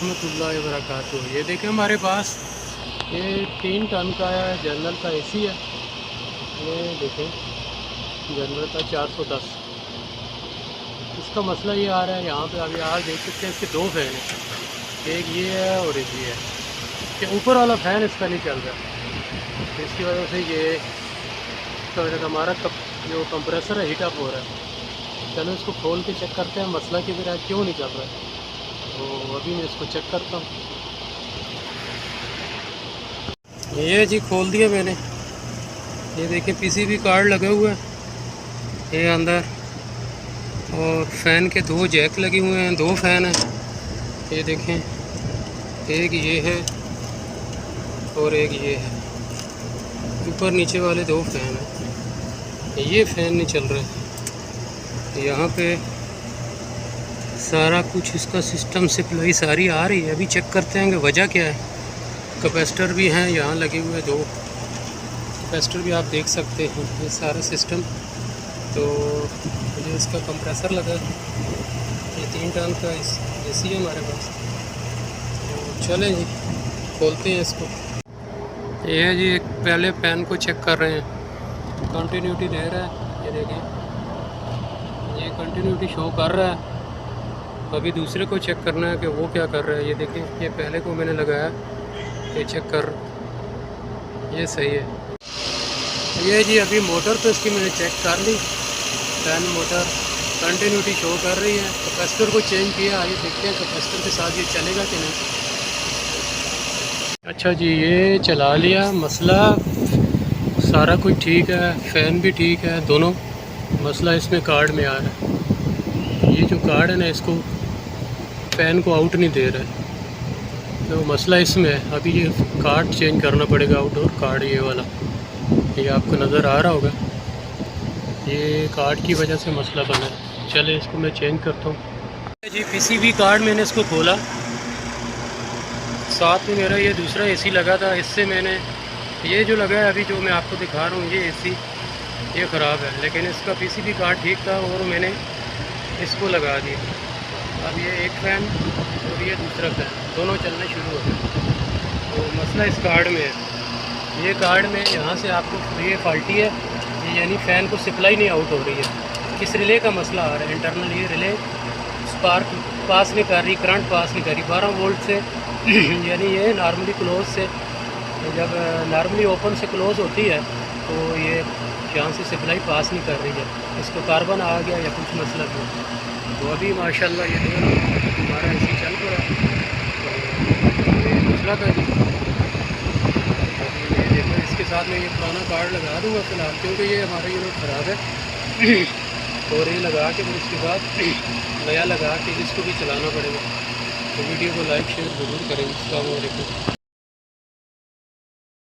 रहमतुल्लाहि व बरकातुहू। ये देखें हमारे पास ये 3 टन का जनरल का एसी है। ये देखें जनरल का 410। इसका मसला ये आ रहा है, यहाँ पे अभी आज देख सकते हैं इसके 2 फ़ैन हैं, एक ये है और एक ये है कि ऊपर वाला फ़ैन इसका नहीं चल रहा। तो इसकी वजह से ये हमारा जो कंप्रेसर है हीट अप हो रहा है। चलो इसको खोल के चेक करते हैं मसला कि मेरा क्यों नहीं चल रहा है। तो अभी मैं इसको चेक करता हूँ। ये जी खोल दिया मैंने। ये देखें पीसीबी कार्ड लगा हुआ है ये अंदर, और फ़ैन के 2 जैक लगे हुए हैं, 2 फ़ैन हैं। ये देखें एक ये है और एक ये है, ऊपर नीचे वाले 2 फ़ैन हैं। ये फ़ैन नहीं चल रहा है। यहाँ पे सारा कुछ इसका सिस्टम सप्लाई सारी आ रही है। अभी चेक करते हैं कि वजह क्या है। कैपेसिटर भी हैं यहाँ लगे हुए, 2 कैपेसिटर भी आप देख सकते हैं। ये सारा सिस्टम, तो ये इसका कंप्रेसर लगा है। ये 3 टन का एसी है हमारे पास। तो चलें जी खोलते हैं इसको। ये है जी, एक पहले फैन को चेक कर रहे हैं, कंटिन्यूटी दे रहा है। ये देखें ये कंटिन्यूटी शो कर रहा है। अभी दूसरे को चेक करना है कि वो क्या कर रहा है। ये देखें ये पहले को मैंने लगाया, ये चेक कर, ये सही है। ये जी अभी मोटर तो इसकी मैंने चेक कर ली, फैन मोटर कंटिन्यूटी शो कर रही है। कैपेसिटर को चेंज किया, आइए देखते हैं कैपेसिटर के साथ ये चलेगा कि नहीं। अच्छा जी ये चला लिया, मसला सारा कुछ ठीक है, फ़ैन भी ठीक है दोनों। मसला इसमें कार्ड में आ रहा है। ये जो कार्ड है ना, इसको फ़ैन को आउट नहीं दे रहा है, तो मसला इसमें है। अभी ये कार्ड चेंज करना पड़ेगा, आउटडोर कार्ड ये वाला, ये आपको नज़र आ रहा होगा। ये कार्ड की वजह से मसला बना है। चले इसको मैं चेंज करता हूँ जी। पीसीबी कार्ड मैंने इसको खोला, साथ में मेरा ये दूसरा एसी लगा था, इससे मैंने ये जो लगा है अभी जो मैं आपको दिखा रहा हूँ, ये एसी ये ख़राब है, लेकिन इसका पीसीबी कार्ड ठीक था और मैंने इसको लगा दिया। अब ये एक फ़ैन और ये दूसरा फ़ैन दोनों चलने शुरू हो गए। तो मसला इस कार्ड में है। ये कार्ड में यहाँ से आपको ये फाल्टी है, ये यानी फ़ैन को सप्लाई नहीं आउट हो रही है। इस रिले का मसला आ रहा है। इंटरनल ये रिले स्पार्क पास नहीं कर रही, करंट पास नहीं कर रही 12 वोल्ट से यानी ये नॉर्मली क्लोज से, जब नॉर्मली ओपन से क्लोज़ होती है तो ये यहाँ से सप्लाई पास नहीं कर रही है। इसको कार्बन आ गया या कुछ मसला भी। तो अभी माशाल्लाह ये देखो हमारा एसी चल पड़ा है। तो ये मसला था जी। अभी ये देखो इसके साथ में ये पुराना कार्ड लगा दूँगा फ़िलहाल, क्योंकि ये हमारा यूनिट ख़राब है। और ये लगा के फिर उसके बाद नया लगा के इसको भी चलाना पड़ेगा। तो वीडियो को लाइक शेयर ज़रूर करें। अस्सलाम वालेकुम।